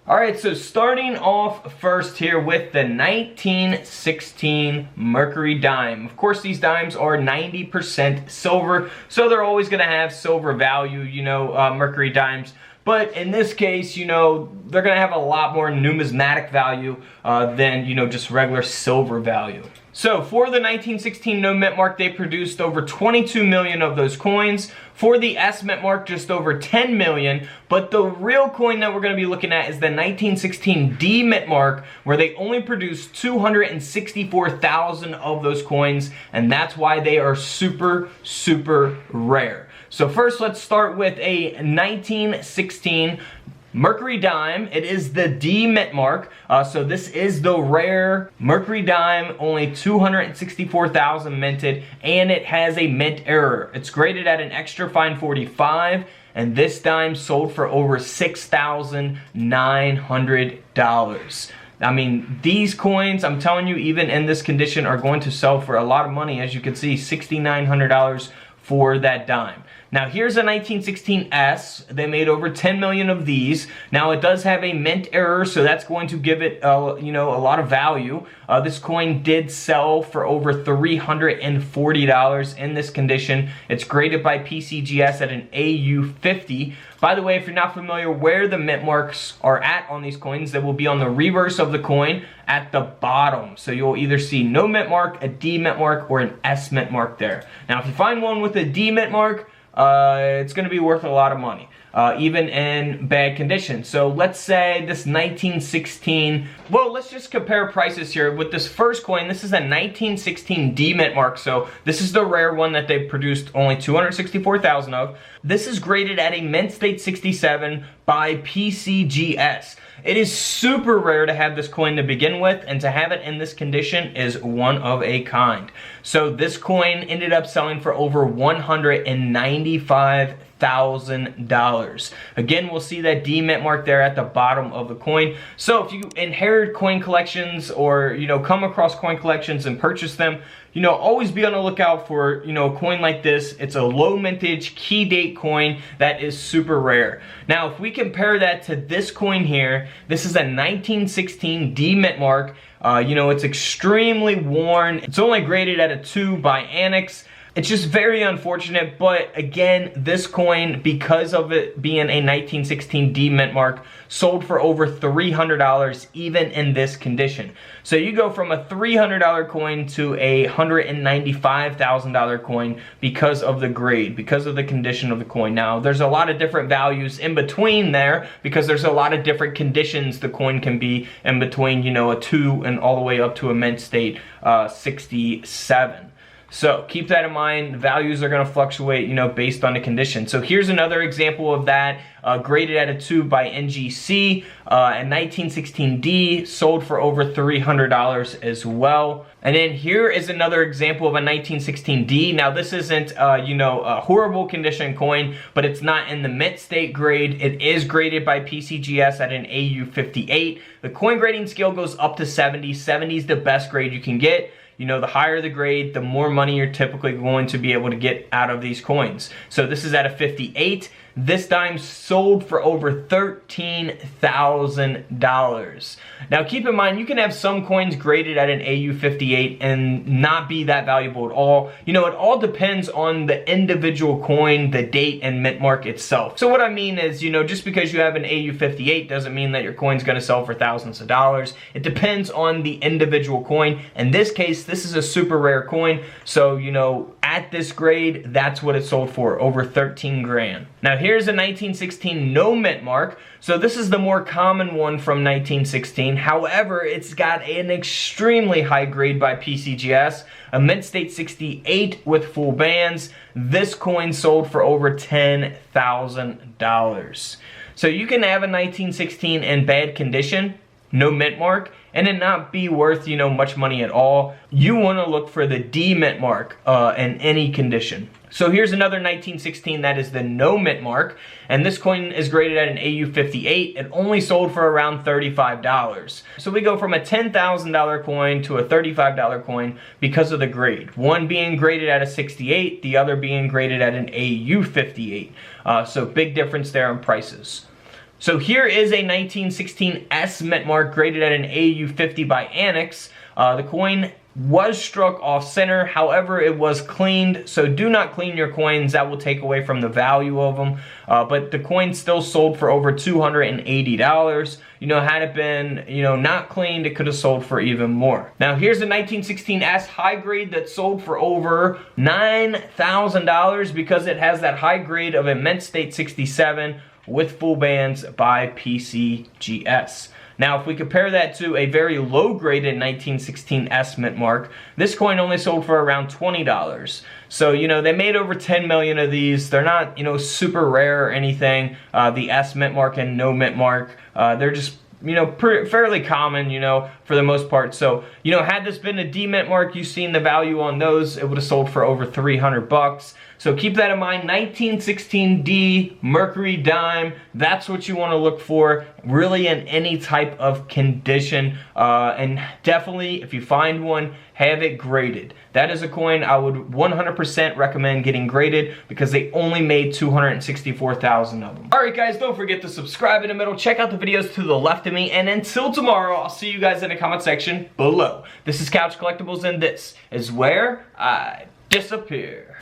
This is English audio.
Alright, so starting off first here with the 1916 Mercury Dime. Of course, these dimes are 90% silver, so they're always going to have silver value, Mercury dimes. But in this case, they're going to have a lot more numismatic value than, just regular silver value. So for the 1916 no mint mark, they produced over 22 million of those coins. For the S mint mark, just over 10 million. But the real coin that we're going to be looking at is the 1916 D mint mark, where they only produced 264,000 of those coins. And that's why they are super, super rare. So first, let's start with a 1916 Mercury Dime. It is the D mint mark, so this is the rare Mercury Dime, only 264,000 minted, and it has a mint error. It's graded at an extra fine 45, and this dime sold for over $6,900. I mean, these coins, I'm telling you, even in this condition, are going to sell for a lot of money. As you can see, $6,900 for that dime. Now here's a 1916S. They made over 10 million of these. Now it does have a mint error, so that's going to give it a lot of value. This coin did sell for over $340 in this condition. It's graded by PCGS at an AU50. By the way, if you're not familiar where the mint marks are at on these coins, they will be on the reverse of the coin at the bottom. So you'll either see no mint mark, a D mint mark, or an S mint mark there. Now if you find one with a D mint mark, it's going to be worth a lot of money, even in bad condition. So let's say this 1916, well, let's just compare prices here. With this first coin, this is a 1916 D mint mark, so this is the rare one that they've produced only 264,000 of. This is graded at a mint state 67 by PCGS. It is super rare to have this coin to begin with, and to have it in this condition is one of a kind. So this coin ended up selling for over $195,000. Again, we'll see that D mint mark there at the bottom of the coin. So if you inherit coin collections or, come across coin collections and purchase them, always be on the lookout for, a coin like this. It's a low mintage key date coin that is super rare. Now, if we compare that to this coin here, this is a 1916 D mint mark. It's extremely worn. It's only graded at a 2 by Annex. It's just very unfortunate, but again, this coin, because of it being a 1916 D mint mark, sold for over $300 even in this condition. So you go from a $300 coin to a $195,000 coin because of the grade, because of the condition of the coin. Now, there's a lot of different values in between there, because there's a lot of different conditions the coin can be in between, a 2 and all the way up to a mint state 67. So keep that in mind. Values are going to fluctuate, based on the condition. So here's another example of that, graded at a 2 by NGC, a 1916D, sold for over $300 as well. And then here is another example of a 1916D. Now this isn't, a horrible condition coin, but it's not in the mint state grade. It is graded by PCGS at an AU58. The coin grading scale goes up to 70. 70 is the best grade you can get. The higher the grade, the more money you're typically going to be able to get out of these coins. So this is at a 58. This dime sold for over $13,000. Now keep in mind, you can have some coins graded at an AU58 and not be that valuable at all. It all depends on the individual coin, the date, and mint mark itself. So what I mean is, just because you have an AU58 doesn't mean that your coin's going to sell for thousands of dollars. It depends on the individual coin. In this case, this is a super rare coin. So, at this grade, that's what it sold for, over 13 grand. Now here's a 1916 no mint mark. So this is the more common one from 1916. However, it's got an extremely high grade by PCGS, a mint state 68 with full bands. This coin sold for over $10,000. So you can have a 1916 in bad condition, no mint mark, and it not be worth, much money at all. You want to look for the D mint mark in any condition. So here's another 1916 that is the no mint mark, and this coin is graded at an AU58. It only sold for around $35. So we go from a $10,000 coin to a $35 coin because of the grade. One being graded at a 68, the other being graded at an AU58. So big difference there in prices. So here is a 1916 S mint mark graded at an AU 50 by Annex. The coin was struck off center, however it was cleaned, so do not clean your coins. That will take away from the value of them. But the coin still sold for over $280. You know, had it been, you know, not cleaned, it could have sold for even more. Now here's a 1916 S high grade that sold for over $9,000 because it has that high grade of a mint state 67 with full bands by PCGS. Now, if we compare that to a very low-graded 1916 S mint mark, this coin only sold for around $20. So, you know, they made over 10 million of these. They're not, you know, super rare or anything. The S mint mark and no mint mark, they're just, you know, fairly common, you know, for the most part. So, you know, had this been a D mint mark, you've seen the value on those, it would have sold for over 300 bucks. So keep that in mind. 1916 D Mercury Dime, that's what you want to look for, really, in any type of condition. And definitely, if you find one, have it graded. That is a coin I would 100% recommend getting graded because they only made 264,000 of them. Alright guys, don't forget to subscribe in the middle, check out the videos to the left of me, and until tomorrow, I'll see you guys in the comment section below. This is Couch Collectibles, and this is where I disappear.